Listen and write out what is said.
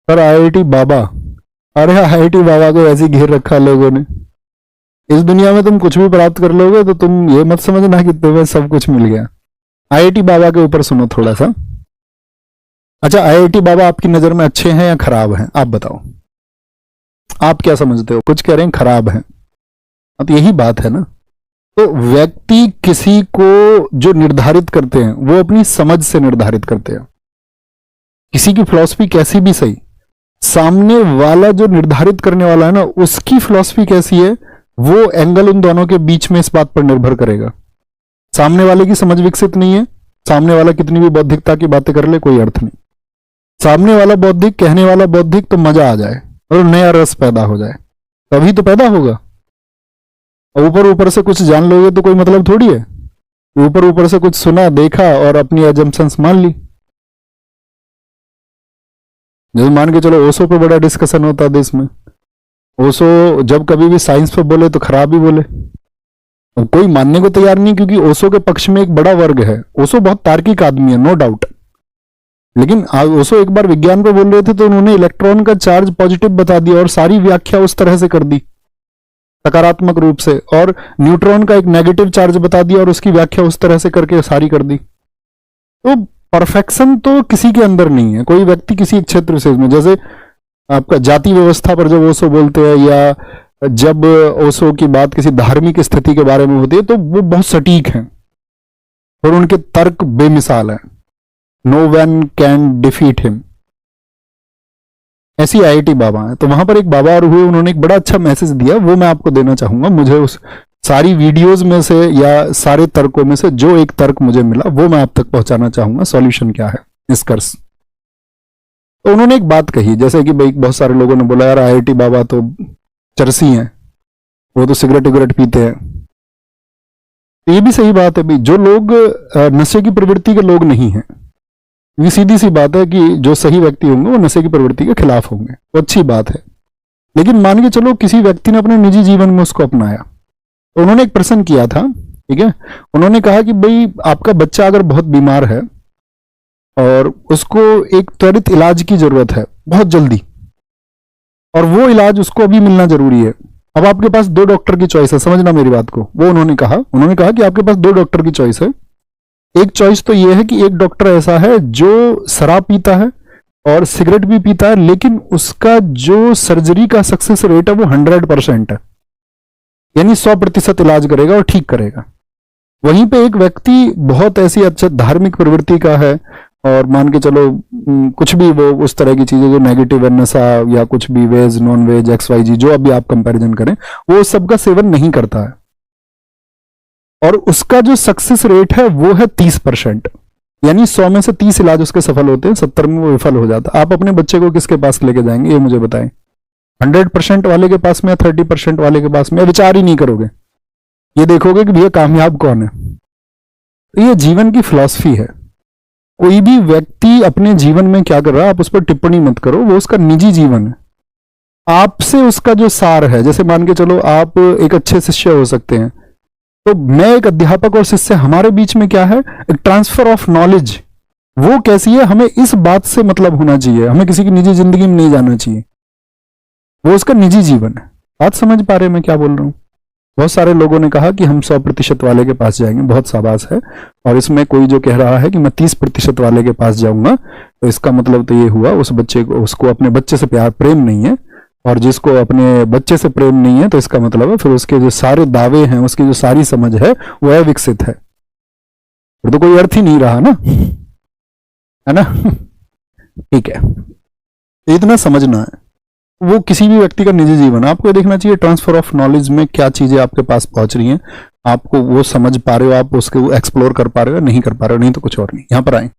पर आईआईटी बाबा, अरे आईआईटी बाबा को ऐसे घेर रखा लोगों ने। इस दुनिया में तुम कुछ भी प्राप्त कर लोगे तो तुम ये मत समझना कि तुम्हें सब कुछ मिल गया। आईआईटी बाबा के ऊपर सुनो थोड़ा सा। अच्छा, आईआईटी बाबा आपकी नजर में अच्छे हैं या खराब हैं, आप बताओ, आप क्या समझते हो? कुछ कह रहे हैं खराब हैं, तो यही बात है ना। तो व्यक्ति किसी को जो निर्धारित करते हैं वो अपनी समझ से निर्धारित करते हैं। किसी की फिलॉसफी कैसी भी सही, सामने वाला जो निर्धारित करने वाला है ना, उसकी फिलॉसफी कैसी है, वो एंगल उन दोनों के बीच में इस बात पर निर्भर करेगा। सामने वाले की समझ विकसित नहीं है, सामने वाला कितनी भी बौद्धिकता की बातें कर ले, कोई अर्थ नहीं। सामने वाला बौद्धिक, कहने वाला बौद्धिक, तो मजा आ जाए और नया रस पैदा हो जाए, तभी तो पैदा होगा। ऊपर ऊपर से कुछ जान लोगे तो कोई मतलब थोड़ी है। ऊपर ऊपर से कुछ सुना, देखा और अपनी एजम्पशंस मान ली। जैसे मान के चलो ओशो पे बड़ा डिस्कशन होता है देश में। ओशो जब कभी भी साइंस पे बोले तो खराब ही बोले, और कोई मानने को तैयार नहीं, क्योंकि ओशो के पक्ष में एक बड़ा वर्ग है। ओशो बहुत तार्किक आदमी है, नो डाउट, लेकिन ओशो एक बार विज्ञान पे बोल रहे थे तो उन्होंने इलेक्ट्रॉन का चार्ज पॉजिटिव बता दिया और सारी व्याख्या उस तरह से कर दी सकारात्मक रूप से, और न्यूट्रॉन का एक नेगेटिव चार्ज बता दिया और उसकी व्याख्या उस तरह से करके सारी कर दी। तो परफेक्शन तो किसी के अंदर नहीं है, कोई व्यक्ति किसी एक क्षेत्र विशेष में। जैसे आपका जाति व्यवस्था पर जब ओशो बोलते हैं, या जब ओशो की बात किसी धार्मिक स्थिति के बारे में होती है, तो वो बहुत सटीक हैं और उनके तर्क बेमिसाल हैं। No one can defeat him. ऐसी आईआईटी बाबा है। तो वहां पर एक बाबा और हुए, उन्होंने एक बड़ा अच्छा मैसेज दिया, वो मैं आपको देना चाहूंगा। मुझे उस सारी वीडियोस में से या सारे तर्कों में से जो एक तर्क मुझे मिला वो मैं आप तक पहुंचाना चाहूंगा, सॉल्यूशन क्या है, निष्कर्ष। तो उन्होंने एक बात कही, जैसे कि भाई बहुत सारे लोगों ने बोला यार आईआईटी बाबा तो चरसी हैं, वो तो सिगरेट विगरेट पीते हैं। तो ये भी सही बात है भाई, जो लोग नशे की प्रवृत्ति के लोग नहीं हैं, ये सीधी सी बात है कि जो सही व्यक्ति होंगे वो नशे की प्रवृत्ति के खिलाफ होंगे, तो अच्छी बात है। लेकिन मान के चलो किसी व्यक्ति ने अपने निजी जीवन में उसको अपनाया, तो उन्होंने एक प्रश्न किया था, ठीक है। उन्होंने कहा कि भाई आपका बच्चा अगर बहुत बीमार है और उसको एक त्वरित इलाज की जरूरत है बहुत जल्दी, और वो इलाज उसको अभी मिलना जरूरी है। अब आपके पास दो डॉक्टर की चॉइस है, समझना मेरी बात को। वो उन्होंने कहा कि आपके पास दो डॉक्टर की चॉइस है। एक चॉइस तो ये है कि एक डॉक्टर ऐसा है जो शराब पीता है और सिगरेट भी पीता है, लेकिन उसका जो सर्जरी का सक्सेस रेट है वो 100% है, यानी 100% इलाज करेगा और ठीक करेगा। वहीं पे एक व्यक्ति बहुत ऐसी अच्छा धार्मिक प्रवृत्ति का है और मान के चलो कुछ भी वो उस तरह की चीजें जो नेगेटिव है, नशा या कुछ भी, वेज नॉन वेज XYZ जो अभी आप कंपैरिजन करें, वो सबका सेवन नहीं करता है और उसका जो सक्सेस रेट है वो है 30%, यानी 100 में से 30 इलाज उसके सफल होते हैं, 70 में वो विफल हो जाता है। आप अपने बच्चे को किसके पास लेके जाएंगे ये मुझे बताएं? 100% वाले के पास में या 30% वाले के पास में? विचार ही नहीं करोगे, ये देखोगे कि भैया कामयाब कौन है। तो ये जीवन की फिलॉसफी है। कोई भी व्यक्ति अपने जीवन में क्या कर रहा है आप उस पर टिप्पणी मत करो, वो उसका निजी जीवन है। आपसे उसका जो सार है, जैसे मान के चलो आप एक अच्छे शिष्य हो सकते हैं, तो मैं एक अध्यापक और शिष्य, हमारे बीच में क्या है, एक ट्रांसफर ऑफ नॉलेज। वो कैसी है, हमें इस बात से मतलब होना चाहिए, हमें किसी की निजी जिंदगी में नहीं जाना चाहिए, वो उसका निजी जीवन है। बात समझ पा रहे मैं क्या बोल रहा हूं? बहुत सारे लोगों ने कहा कि हम 100% वाले के पास जाएंगे, बहुत शाबाश है। और इसमें कोई जो कह रहा है कि मैं 30% वाले के पास जाऊंगा, तो इसका मतलब तो ये हुआ उस बच्चे को, उसको अपने बच्चे से प्रेम नहीं है, और जिसको अपने बच्चे से प्रेम नहीं है तो इसका मतलब है फिर उसके जो सारे दावे हैं, उसकी जो सारी समझ है वो अविकसित है, फिर तो कोई अर्थ ही नहीं रहा ना, है ना। ठीक है, इतना समझना है। वो किसी भी व्यक्ति का निजी जीवन, आपको देखना चाहिए ट्रांसफर ऑफ नॉलेज में क्या चीजें आपके पास पहुंच रही हैं, आपको वो समझ पा रहे हो, आप उसको एक्सप्लोर कर पा रहे हो, नहीं कर पा रहे हो, नहीं तो कुछ और नहीं। यहां पर आए।